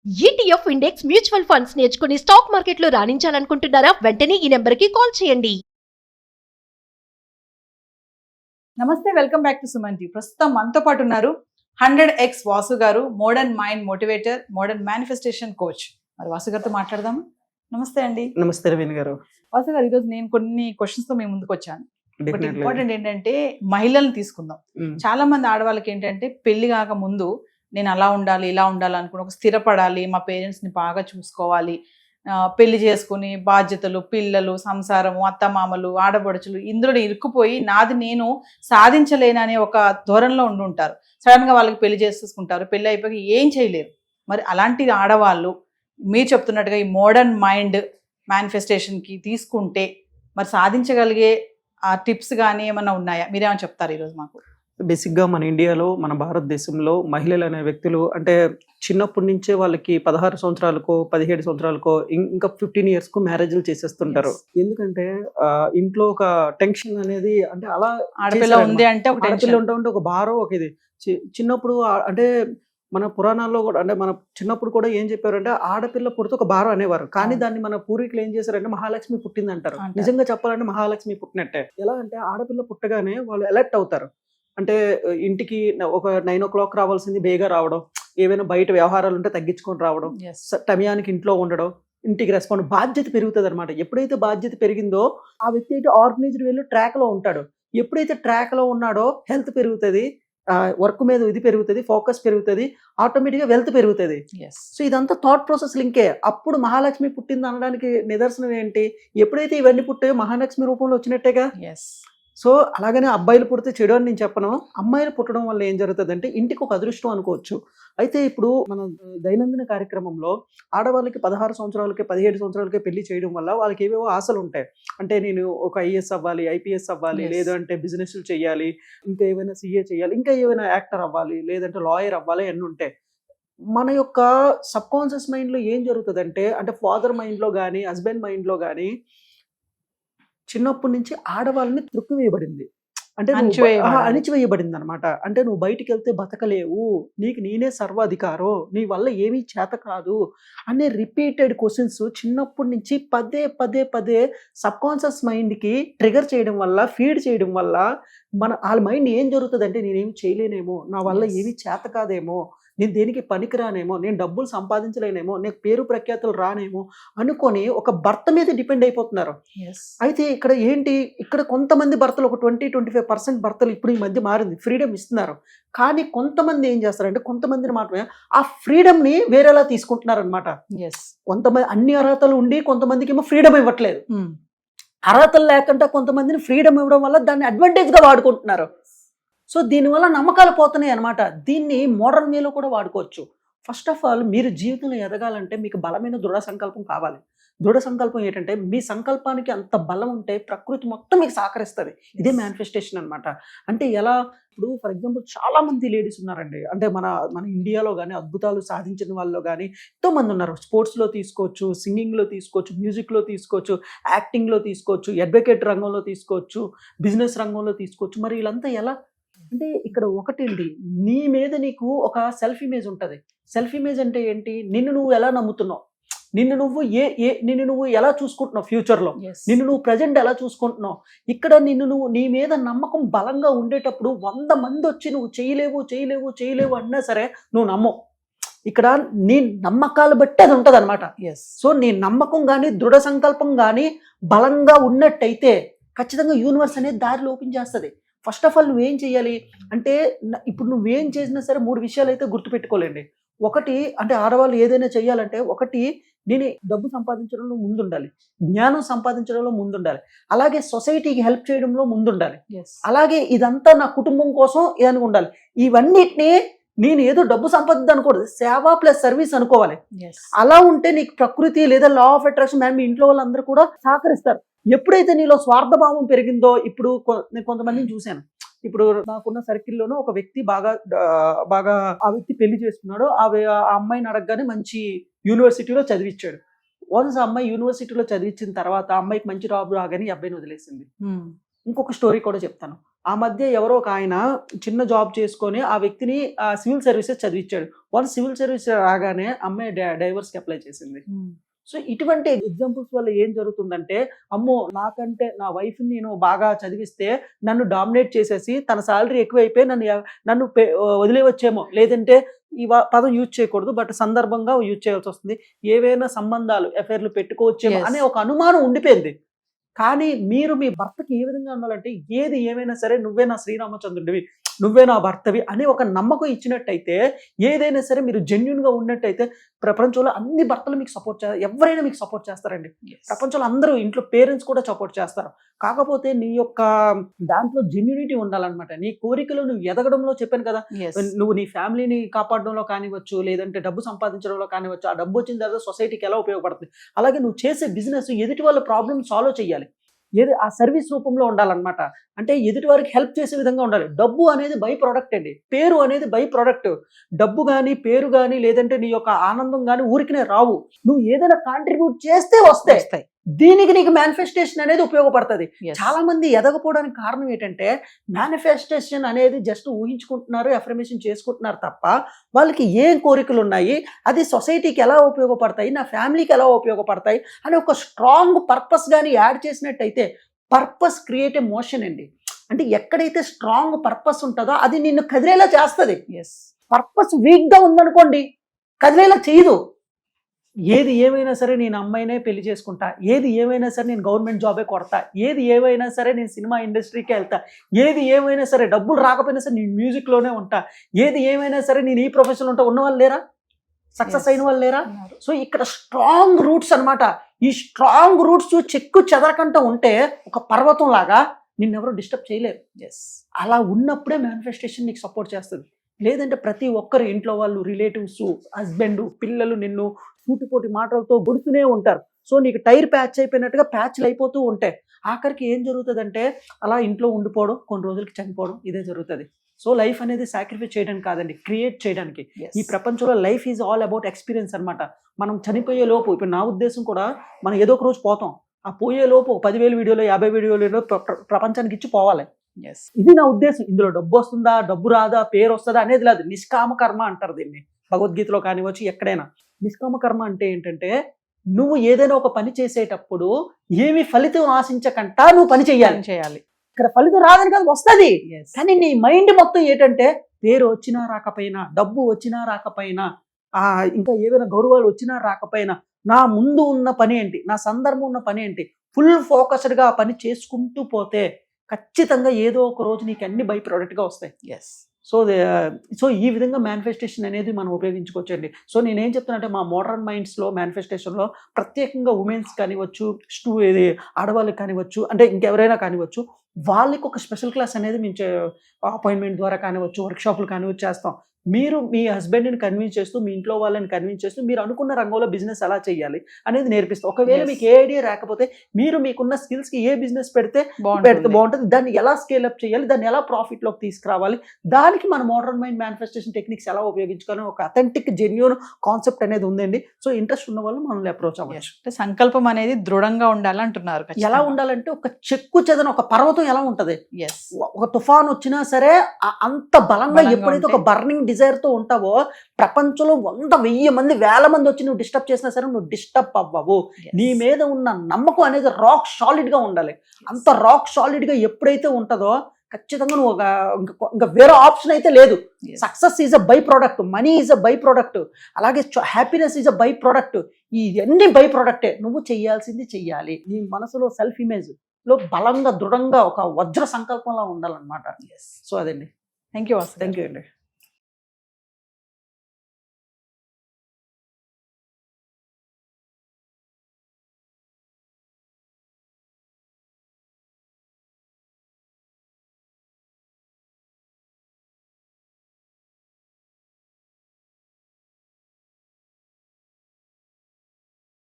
ETF index mutual funds నేర్చుకుని stock మార్కెట్లో రాణించాలనుకుంటున్నారా? వెంటనే ఈ నెంబర్కి కాల్ చేయండి. నమస్తే, welcome back to Suman T. ప్రస్తుతం మనతో పాటు ఉన్నారు 100x వాసు గారు, modern mind motivator, modern manifestation coach. మరి వాసు గారితో మాట్లాడదాము. నమస్తే అండి. నమస్తే రవీణ్ గారు. వాసు గారు, ఈరోజు నేను కొన్ని క్వశ్చన్స్ తో మేము ముందుకు వచ్చాను. But Definitely. ఇంపార్టెంట్ ఏంటంటే మహిళలను తీసుకుందాం. చాలా మంది ఆడవాళ్ళకి ఏంటంటే పెళ్లి కాక ముందు నేను అలా ఉండాలి ఇలా ఉండాలి అనుకుని ఒక స్థిరపడాలి, మా పేరెంట్స్ ని బాగా చూసుకోవాలి, పెళ్లి చేసుకుని బాధ్యతలు, పిల్లలు, సంసారము, అత్తమామలు, ఆడపడుచులు ఇందులో ఇరుక్కుపోయి నాది నేను సాధించలేననే ఒక ధోరణిలో ఉండుంటారు. సడన్ గా వాళ్ళకి పెళ్లి చేసేసుకుంటారు, పెళ్లి అయిపోయి ఏం చేయలేరు. మరి అలాంటి ఆడవాళ్ళు మీరు చెప్తున్నట్టుగా ఈ మోడర్న్ మైండ్ మేనిఫెస్టేషన్ కి తీసుకుంటే మరి సాధించగలిగే ఆ టిప్స్ కానీ ఏమైనా ఉన్నాయా? మీరేమైనా చెప్తారు ఈరోజు మాకు? బేసిక్గా మన ఇండియాలో, మన భారతదేశంలో మహిళలు అనే వ్యక్తులు అంటే చిన్నప్పటి నుంచే వాళ్ళకి 16 సంవత్సరాలకో 17 సంవత్సరాలకో ఇంకా 15 yearsకు మ్యారేజ్లు చేసేస్తుంటారు. ఎందుకంటే ఇంట్లో ఒక టెన్షన్ అనేది, అంటే అలా ఆడపిల్ల ఉంది అంటే ఒక ఆడపిల్ల ఉంటే ఒక భారం, ఒక ఇది చిన్నప్పుడు అంటే మన పురాణాల్లో కూడా, అంటే మన చిన్నప్పుడు కూడా ఏం చెప్పారంటే ఆడపిల్ల పుడితే ఒక భారం అనేవారు. కానీ దాన్ని మన పూర్వీకులు ఏం చేశారంటే మహాలక్ష్మి పుట్టింది అంటారు. నిజంగా చెప్పాలంటే మహాలక్ష్మి పుట్టినట్టే. ఎలా అంటే ఆడపిల్ల పుట్టగానే వాళ్ళు అలర్ట్ అవుతారు. అంటే ఇంటికి ఒక 9 o'clock రావాల్సింది బేగా రావడం, ఏవైనా బయట వ్యవహారాలు ఉంటే తగ్గించుకొని రావడం, సమయానికి ఇంట్లో ఉండడం, ఇంటికి రెస్పాండ్, బాధ్యత పెరుగుతుంది అనమాట. ఎప్పుడైతే బాధ్యత పెరిగిందో ఆ వ్యక్తి అయితే ఆర్గనైజ్డ్ వేలో ట్రాక్ లో ఉంటాడు. ఎప్పుడైతే ట్రాక్ లో ఉన్నాడో హెల్త్ పెరుగుతుంది, వర్క్ మీద ఇది పెరుగుతుంది, ఫోకస్ పెరుగుతుంది, ఆటోమేటిక్గా వెల్త్ పెరుగుతుంది. సో ఇదంతా థాట్ ప్రాసెస్ లింకే. అప్పుడు మహాలక్ష్మి పుట్టింది అనడానికి నిదర్శనం ఏంటి? ఎప్పుడైతే ఇవన్నీ పుట్టాయో మహాలక్ష్మి రూపంలో వచ్చినట్టేగా. సో అలాగనే అబ్బాయిలు పుడితే చెడు అని నేను చెప్పను. అమ్మాయిలు పుట్టడం వల్ల ఏం జరుగుతుంది అంటే ఇంటికి ఒక అదృష్టం అనుకోవచ్చు. అయితే ఇప్పుడు మన దైనందిన కార్యక్రమంలో ఆడవాళ్ళకి 16 సంవత్సరాలకి 17 సంవత్సరాలకి పెళ్లి చేయడం వల్ల వాళ్ళకి ఏవేవో ఆశలు ఉంటాయి. అంటే నేను ఒక ఐఏఎస్ అవ్వాలి, ఐపీఎస్ అవ్వాలి, లేదంటే బిజినెస్లు చేయాలి, ఇంకా ఏమైనా సిఏ చేయాలి, ఇంకా ఏమైనా యాక్టర్ అవ్వాలి, లేదంటే లాయర్ అవ్వాలి అన్నీ ఉంటాయి. మన యొక్క సబ్ కాన్షియస్ మైండ్లో ఏం జరుగుతుందంటే, అంటే ఫాదర్ మైండ్లో కానీ హస్బెండ్ మైండ్లో కానీ చిన్నప్పటి నుంచి ఆడవాళ్ళని త్రుక్కివేయబడింది, అంటే అణిచివేయబడింది అనమాట. అంటే నువ్వు బయటికి వెళ్తే బతకలేవు, నీకు నేనే సర్వాధికారం, నీ వల్ల ఏమీ చేత కాదు అనే రిపీటెడ్ క్వశ్చన్స్ చిన్నప్పటి నుంచి పదే పదే పదే సబ్ కాన్షియస్ మైండ్కి ట్రిగర్ చేయడం వల్ల, ఫీడ్ చేయడం వల్ల వాళ్ళ మైండ్ ఏం జరుగుతుంది అంటే నేనేమి చేయలేనేమో, నా వల్ల ఏమీ చేత కాదేమో, నేను దేనికి పనికిరానేమో, నేను డబ్బులు సంపాదించలేనేమో, నేను పేరు ప్రఖ్యాతులు రానేమో అనుకొని ఒక భర్త మీద డిపెండ్ అయిపోతున్నారు. అయితే ఇక్కడ ఏంటి, ఇక్కడ కొంతమంది భర్తలు, ఒక 20-25% భర్తలు ఇప్పుడు ఈ మధ్య మారింది, ఫ్రీడమ్ ఇస్తున్నారు. కానీ కొంతమంది ఏం చేస్తారంటే, కొంతమందిని మాత్రమే ఆ ఫ్రీడమ్ని వేరేలా తీసుకుంటున్నారు అనమాట. కొంతమంది అన్ని అర్హతలు ఉండి కొంతమందికి ఏమో ఫ్రీడమ్ ఇవ్వట్లేదు. అర్హతలు లేకుండా కొంతమందిని ఫ్రీడమ్ ఇవ్వడం వల్ల దాన్ని అడ్వాంటేజ్గా వాడుకుంటున్నారు. సో దీనివల్ల నమ్మకాలు పోతున్నాయి అనమాట. దీన్ని మోడర్న్ వేలో కూడా వాడుకోవచ్చు. ఫస్ట్ ఆఫ్ ఆల్ మీరు జీవితంలో ఎదగాలంటే మీకు బలమైన దృఢ సంకల్పం కావాలి. దృఢ సంకల్పం ఏంటంటే మీ సంకల్పానికి అంత బలం ఉంటే ప్రకృతి మొత్తం మీకు సహకరిస్తుంది. ఇదే మేనిఫెస్టేషన్ అనమాట. అంటే ఎలా, ఇప్పుడు ఫర్ ఎగ్జాంపుల్ చాలా మంది లేడీస్ ఉన్నారండి, అంటే మన ఇండియాలో కానీ అద్భుతాలు సాధించిన వాళ్ళు కానీ ఎంతో మంది ఉన్నారు. స్పోర్ట్స్లో తీసుకోవచ్చు, సింగింగ్లో తీసుకోవచ్చు, మ్యూజిక్లో తీసుకోవచ్చు, యాక్టింగ్లో తీసుకోవచ్చు, అడ్వకేట్ రంగంలో తీసుకోవచ్చు, బిజినెస్ రంగంలో తీసుకోవచ్చు. మరి వీళ్ళంతా ఎలా అంటే, ఇక్కడ ఒకటండి, నీ మీద నీకు ఒక సెల్ఫ్ ఇమేజ్ ఉంటుంది. సెల్ఫ్ ఇమేజ్ అంటే ఏంటి? నిన్ను నువ్వు ఎలా నమ్ముతున్నావు, నిన్ను నువ్వు ఎలా చూసుకుంటున్నావు, ఫ్యూచర్లో నిన్ను నువ్వు ప్రజెంట్ ఎలా చూసుకుంటున్నావు. ఇక్కడ నీ మీద నమ్మకం బలంగా ఉండేటప్పుడు 100 మంది వచ్చి నువ్వు చేయలేవు అన్నా సరే నువ్వు నమ్మవు. ఇక్కడ నీ నమ్మకాలు బట్టి అది ఉంటుంది అనమాట. సో నీ నమ్మకం కానీ దృఢ సంకల్పం కానీ బలంగా ఉన్నట్టయితే ఖచ్చితంగా యూనివర్స్ అనేది దారిలో ఓపెన్ చేస్తుంది. ఫస్ట్ ఆఫ్ ఆల్ నువ్వేం చేయాలి అంటే, ఇప్పుడు నువ్వేం చేసినా సరే 3 విషయాలు అయితే గుర్తుపెట్టుకోలేండి. ఒకటి అంటే ఆడవాళ్ళు ఏదైనా చేయాలంటే, ఒకటి నేను డబ్బు సంపాదించడంలో ముందుండాలి, జ్ఞానం సంపాదించడంలో ముందుండాలి, అలాగే సొసైటీకి హెల్ప్ చేయడంలో ముందుండాలి, అలాగే ఇదంతా నా కుటుంబం కోసం ఏదైనా ఉండాలి. ఇవన్నిటిని నేను ఏదో డబ్బు సంపాదిద్దాం అనుకోవద్దు, సేవ ప్లస్ సర్వీస్ అనుకోవాలి. అలా ఉంటే నీకు ప్రకృతి లేదా లా ఆఫ్ అట్రాక్షన్ మీ ఇంట్లో వాళ్ళందరూ కూడా సహకరిస్తారు. ఎప్పుడైతే నీలో స్వార్థభావం పెరిగిందో, ఇప్పుడు నేను కొంతమందిని చూశాను, ఇప్పుడు నాకున్న సర్కిల్లోనూ ఒక వ్యక్తి బాగా ఆ వ్యక్తి పెళ్లి చేసుకున్నాడు. ఆ అమ్మాయిని అడగగానే మంచి యూనివర్సిటీలో చదివించాడు. వన్స్ ఆ అమ్మాయి యూనివర్సిటీలో చదివించిన తర్వాత ఆ అమ్మాయికి మంచి జాబ్ రాగానే ఈ అబ్బాయిని వదిలేసింది. ఇంకొక స్టోరీ కూడా చెప్తాను. ఆ మధ్య ఎవరో ఒక ఆయన చిన్న జాబ్ చేసుకొని ఆ వ్యక్తిని సివిల్ సర్వీసెస్ చదివించాడు. వాళ్ళు సివిల్ సర్వీస్ రాగానే అమ్మాయి డైవర్స్కి అప్లై చేసింది. సో ఇటువంటి ఎగ్జాంపుల్స్ వల్ల ఏం జరుగుతుందంటే, అమ్మో నాకంటే నా వైఫ్ని నేను బాగా చదివిస్తే నన్ను డామినేట్ చేసేసి తన సాలరీ ఎక్కువైపోయి నన్ను వదిలేవచ్చేమో, లేదంటే ఈ పదం యూజ్ చేయకూడదు బట్ సందర్భంగా యూజ్ చేయాల్సి వస్తుంది, ఏవైనా సంబంధాలు అఫైర్లు పెట్టుకోవచ్చేమో అనే ఒక అనుమానం ఉండిపోయింది. కానీ మీరు మీ భర్తకి ఏ విధంగా ఉండాలంటే, ఏది ఏమైనా సరే నువ్వే నా శ్రీరామచంద్రుడివి, నువ్వే నా భర్తవి అనే ఒక నమ్మకం ఇచ్చినట్టయితే, ఏదైనా సరే మీరు జెన్యున్గా ఉన్నట్టయితే ప్రపంచంలో అన్ని భర్తలు మీకు సపోర్ట్ చేస్తారు, ఎవరైనా మీకు సపోర్ట్ చేస్తారండి. ప్రపంచంలో అందరూ, ఇంట్లో పేరెంట్స్ కూడా సపోర్ట్ చేస్తారు. కాకపోతే నీ యొక్క దాంట్లో జెన్యునిటీ ఉండాలన్నమాట. నీ కోరికలు నువ్వు ఎదగడంలో, చెప్పాను కదా, నువ్వు నీ ఫ్యామిలీని కాపాడడంలో కానివచ్చు, లేదంటే డబ్బు సంపాదించడంలో కానివచ్చు, ఆ డబ్బు వచ్చిన తర్వాత సొసైటీకి ఎలా ఉపయోగపడుతుంది, అలాగే నువ్వు చేసే బిజినెస్ ఎదుటి వాళ్ళ ప్రాబ్లమ్ సాల్వ్ చేయాలి, ఏది ఆ సర్వీస్ రూపంలో ఉండాలన్నమాట. అంటే ఎదుటి వారికి హెల్ప్ చేసే విధంగా ఉండాలి. డబ్బు అనేది బై ప్రోడక్ట్ అండి, పేరు అనేది బై ప్రోడక్ట్. డబ్బు కానీ, పేరు కానీ, లేదంటే నీ యొక్క ఆనందం కానీ ఊరికినే రావు. నువ్వు ఏదైనా కాంట్రిబ్యూట్ చేస్తే వస్తాయి. దీనికి నీకు మేనిఫెస్టేషన్ అనేది ఉపయోగపడుతుంది. చాలా మంది ఎదగపోవడానికి కారణం ఏంటంటే, మేనిఫెస్టేషన్ అనేది జస్ట్ ఊహించుకుంటున్నారు, అఫర్మేషన్ చేసుకుంటున్నారు తప్ప వాళ్ళకి ఏం కోరికలు ఉన్నాయి, అది సొసైటీకి ఎలా ఉపయోగపడతాయి, నా ఫ్యామిలీకి ఎలా ఉపయోగపడతాయి అని ఒక స్ట్రాంగ్ పర్పస్ కానీ యాడ్ చేసినట్టయితే, పర్పస్ క్రియేట్ ఏ మోషన్ అండి. అంటే ఎక్కడైతే స్ట్రాంగ్ పర్పస్ ఉంటుందో అది నిన్ను కదిలేలా చేస్తుంది. పర్పస్ వీక్గా ఉందనుకోండి, కదిలేలా చేయదు. ఏది ఏమైనా సరే నేను అమ్మాయినే పెళ్లి చేసుకుంటా, ఏది ఏమైనా సరే నేను గవర్నమెంట్ జాబే కొడతా, ఏది ఏమైనా సరే నేను సినిమా ఇండస్ట్రీకే వెళ్తా, ఏది ఏమైనా సరే డబ్బులు రాకపోయినా సరే నేను మ్యూజిక్లోనే ఉంటా, ఏది ఏమైనా సరే నేను ఈ ప్రొఫెషన్లో ఉంటా, ఉన్నవాళ్ళు లేరా, సక్సెస్ అయిన వాళ్ళు లేరా? సో ఇక్కడ స్ట్రాంగ్ రూట్స్ అనమాట. ఈ స్ట్రాంగ్ రూట్స్ చెక్కు చెదరకంట ఉంటే ఒక పర్వతం లాగా నిన్నెవరూ డిస్టర్బ్ చేయలేరు. అలా ఉన్నప్పుడే మేనిఫెస్టేషన్ నీకు సపోర్ట్ చేస్తుంది. లేదంటే ప్రతి ఒక్కరు, ఇంట్లో వాళ్ళు, రిలేటివ్స్, హస్బెండ్, పిల్లలు నిన్ను సూటిపోటి మాటలతో గొడుతూనే ఉంటారు. సో నీకు టైర్ ప్యాచ్ అయిపోయినట్టుగా ప్యాచ్లు అయిపోతూ ఉంటాయి. ఆఖరికి ఏం జరుగుతుందంటే, అలా ఇంట్లో ఉండిపోవడం, కొన్ని రోజులకి చనిపోవడం, ఇదే జరుగుతుంది. సో లైఫ్ అనేది సాక్రిఫైస్ చేయడానికి కాదండి, క్రియేట్ చేయడానికి. ఈ ప్రపంచంలో life is all about experience అనమాట. మనం చనిపోయే లోపు, ఇప్పుడు నా ఉద్దేశం కూడా, మనం ఏదో ఒక రోజు పోతాం. ఆ పోయే లోపు 10,000 వీడియోలు, 50 వీడియోలు ప్రపంచానికి ఇచ్చి పోవాలి. ఇది నా ఉద్దేశం. ఇందులో డబ్బు వస్తుందా, డబ్బు రాదా, పేరు వస్తుందా అనేది లేదు. నిష్కామ కర్మ అంటారు దీన్ని, భగవద్గీతలో కానివచ్చు, ఎక్కడైనా. నిష్కామ కర్మ అంటే ఏంటంటే, నువ్వు ఏదైనా ఒక పని చేసేటప్పుడు ఏమి ఫలితం ఆశించకుండా నువ్వు పని చేయాలి. ఇక్కడ ఫలితం రాదని కాదు, వస్తుంది. కానీ నీ మైండ్ మొత్తం ఏంటంటే, పేరు వచ్చినా రాకపోయినా, డబ్బు వచ్చినా రాకపోయినా, ఇంకా ఏమైనా గౌరవాలు వచ్చినా రాకపోయినా, నా ముందు ఉన్న పని ఏంటి, నా సందర్భం ఉన్న పని ఏంటి, ఫుల్ ఫోకస్డ్గా ఆ పని చేసుకుంటూ పోతే ఖచ్చితంగా ఏదో ఒక రోజు నీకు అన్ని బై ప్రోడక్ట్గా వస్తాయి. సో ఈ విధంగా మేనిఫెస్టేషన్ అనేది మనం ఉపయోగించుకోవచ్చండి. సో నేనేం చెప్తానంటే, మా మోడర్న్ మైండ్స్లో మేనిఫెస్టేషన్లో ప్రత్యేకంగా ఉమెన్స్ కానివచ్చు, ఆడవాళ్ళకి కానివచ్చు, అంటే ఇంకెవరైనా కానివచ్చు, వాళ్ళకి ఒక స్పెషల్ క్లాస్ అనేది మేము అపాయింట్మెంట్ ద్వారా కానివచ్చు, వర్క్షాపులు కానివచ్చు చేస్తాం. మీరు మీ హస్బెండ్ని కన్విన్స్ చేస్తూ, మీ ఇంట్లో వాళ్ళని కన్విన్స్ చేస్తూ, మీరు అనుకున్న రంగంలో బిజినెస్ ఎలా చేయాలి అనేది నేర్పిస్తాం. ఒకవేళ మీకు ఏ ఐడియా రాకపోతే, మీరు మీకున్న స్కిల్స్కి ఏ బిజినెస్ పెడితే బాగుంటుంది, దాన్ని ఎలా స్కేల్ అప్ చేయాలి, దాన్ని ఎలా ప్రాఫిట్లోకి తీసుకురావాలి, దానికి మన మోడర్న్ మైండ్ మేనిఫెస్టేషన్ టెక్నిక్స్ ఎలా ఉపయోగించుకోవాలని ఒక అథెంటిక్ జెన్యూన్ కాన్సెప్ట్ అనేది ఉందండి. సో ఇంట్రెస్ట్ ఉన్న వాళ్ళు మనల్ని అప్రోచ్ అవ్వచ్చు. సంకల్పం అనేది దృఢంగా ఉండాలంటున్నారు. ఎలా ఉండాలంటే, ఒక చెక్కు చెదన ఒక పర్వతం ఎలా ఉంటది, ఒక తుఫాన్ వచ్చినా సరే అంత బలంగా ఎప్పుడైతే ఒక బర్నింగ్ డిజైర్ తో ఉంటావో, ప్రపంచంలో 100,000 మంది 1000 మంది వచ్చి నువ్వు డిస్టర్బ్ చేసినా సరే నువ్వు డిస్టర్బ్ అవ్వవు. నీ మీద ఉన్న నమ్మకం అనేది రాక్ సాలిడ్ గా ఉండాలి. అంత రాక్ సాలిడ్ గా ఎప్పుడైతే ఉంటుందో, ఖచ్చితంగా నువ్వు ఇంకా వేరే ఆప్షన్ అయితే లేదు. Success is a by product, money is a by product, అలాగే happiness is a by product. ఇవన్నీ బై ప్రోడక్టే. నువ్వు చెయ్యాల్సింది చెయ్యాలి. నీ మనసులో సెల్ఫ్ ఇమేజ్ లో బలంగా, దృఢంగా ఒక వజ్ర సంకల్పంలా ఉండాలన్నమాట. సో అదండి. థ్యాంక్ యూ అండి.